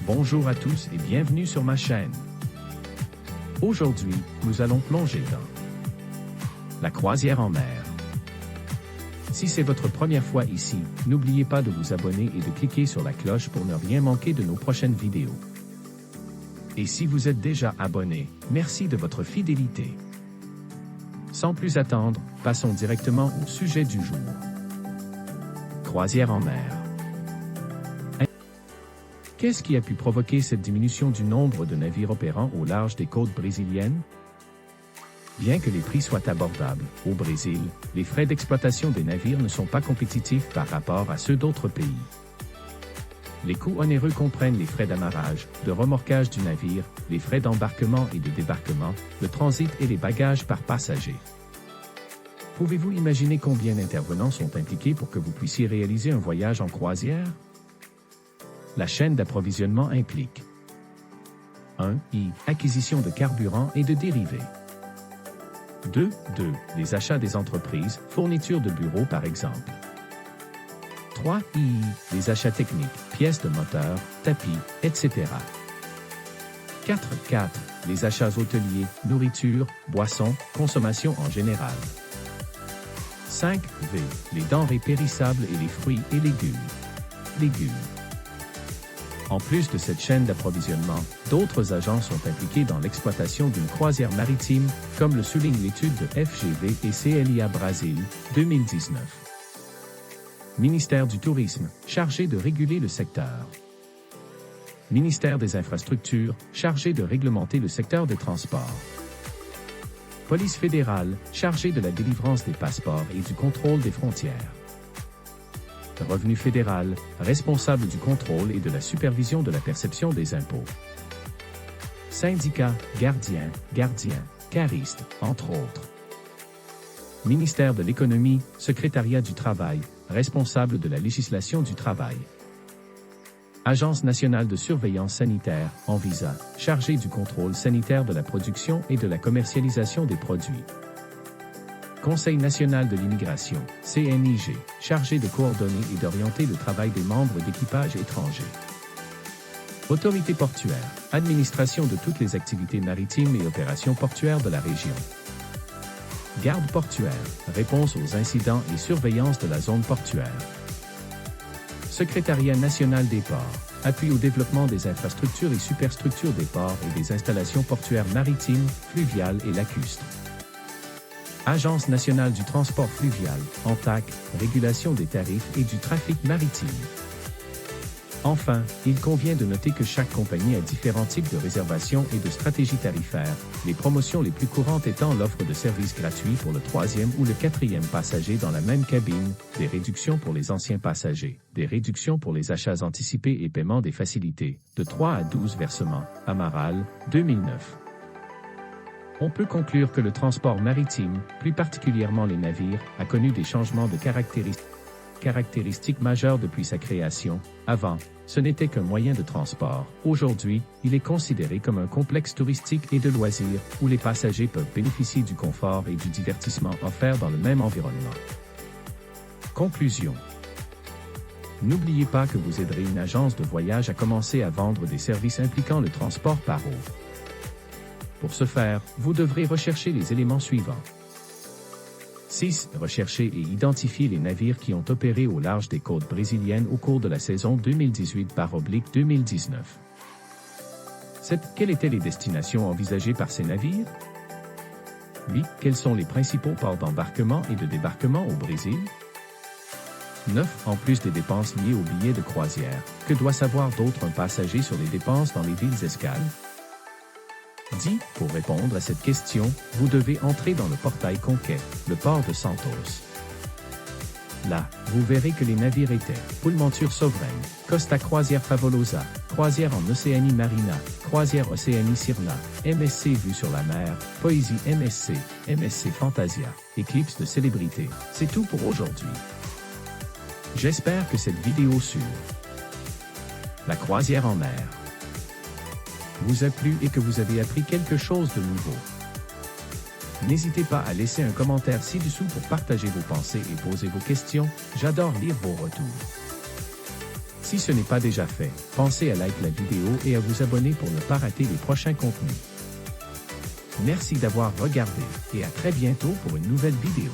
Bonjour à tous et bienvenue sur ma chaîne. Aujourd'hui, nous allons plonger dans la croisière en mer. Si c'est votre première fois ici, n'oubliez pas de vous abonner et de cliquer sur la cloche pour ne rien manquer de nos prochaines vidéos. Et si vous êtes déjà abonné, merci de votre fidélité. Sans plus attendre, passons directement au sujet du jour. Croisière en mer. Qu'est-ce qui a pu provoquer cette diminution du nombre de navires opérant au large des côtes brésiliennes? Bien que les prix soient abordables, au Brésil, les frais d'exploitation des navires ne sont pas compétitifs par rapport à ceux d'autres pays. Les coûts onéreux comprennent les frais d'amarrage, de remorquage du navire, les frais d'embarquement et de débarquement, le transit et les bagages par passager. Pouvez-vous imaginer combien d'intervenants sont impliqués pour que vous puissiez réaliser un voyage en croisière? La chaîne d'approvisionnement implique 1. Acquisition de carburant et de dérivés. 2. Les achats des entreprises, fourniture de bureaux par exemple. 3. Les achats techniques, pièces de moteur, tapis, etc. 4. Les achats hôteliers, nourriture, boissons, consommation en général. 5. Les denrées périssables et les fruits et légumes. En plus de cette chaîne d'approvisionnement, d'autres agents sont impliqués dans l'exploitation d'une croisière maritime, comme le souligne l'étude de FGV et CLIA Brasil, 2019. Ministère du Tourisme, chargé de réguler le secteur. Ministère des Infrastructures, chargé de réglementer le secteur des transports. Police fédérale, chargée de la délivrance des passeports et du contrôle des frontières. Revenu fédéral, responsable du contrôle et de la supervision de la perception des impôts. Syndicats, gardiens, caristes, entre autres. Ministère de l'économie, secrétariat du travail, responsable de la législation du travail. Agence nationale de surveillance sanitaire, ANVISA, chargée du contrôle sanitaire de la production et de la commercialisation des produits. Conseil national de l'immigration, CNIG, chargé de coordonner et d'orienter le travail des membres d'équipage étrangers. Autorité portuaire, administration de toutes les activités maritimes et opérations portuaires de la région. Garde portuaire, réponse aux incidents et surveillance de la zone portuaire. Secrétariat national des ports, appui au développement des infrastructures et superstructures des ports et des installations portuaires maritimes, fluviales et lacustres. Agence nationale du transport fluvial, ANTAC, régulation des tarifs et du trafic maritime. Enfin, il convient de noter que chaque compagnie a différents types de réservations et de stratégies tarifaires, les promotions les plus courantes étant l'offre de services gratuits pour le 3e ou le 4e passager dans la même cabine, des réductions pour les anciens passagers, des réductions pour les achats anticipés et paiement des facilités, de 3 à 12 versements, Amaral, 2009. On peut conclure que le transport maritime, plus particulièrement les navires, a connu des changements de caractéristiques majeures depuis sa création. Avant, ce n'était qu'un moyen de transport. Aujourd'hui, il est considéré comme un complexe touristique et de loisirs, où les passagers peuvent bénéficier du confort et du divertissement offerts dans le même environnement. Conclusion. N'oubliez pas que vous aiderez une agence de voyage à commencer à vendre des services impliquant le transport par eau. Pour ce faire, vous devrez rechercher les éléments suivants. 6. Rechercher et identifier les navires qui ont opéré au large des côtes brésiliennes au cours de la saison 2018/2019. 7. Quelles étaient les destinations envisagées par ces navires? 8. Quels sont les principaux ports d'embarquement et de débarquement au Brésil? 9. En plus des dépenses liées aux billets de croisière, que doit savoir d'autre un passager sur les dépenses dans les villes escales? 10. Pour répondre à cette question, vous devez entrer dans le portail Conquet, le port de Santos. Là, vous verrez que les navires étaient Pullmantur Sovereign, Costa Croisière Favolosa, Croisière en Océanie Marina, Croisière Océanie Sirna, MSC Vue sur la mer, Poésie MSC, MSC Fantasia, Eclipse de Célébrité. C'est tout pour aujourd'hui. J'espère que cette vidéo sur la croisière en mer vous a plu et que vous avez appris quelque chose de nouveau. N'hésitez pas à laisser un commentaire ci-dessous pour partager vos pensées et poser vos questions. J'adore lire vos retours. Si ce n'est pas déjà fait, pensez à liker la vidéo et à vous abonner pour ne pas rater les prochains contenus. Merci d'avoir regardé et à très bientôt pour une nouvelle vidéo.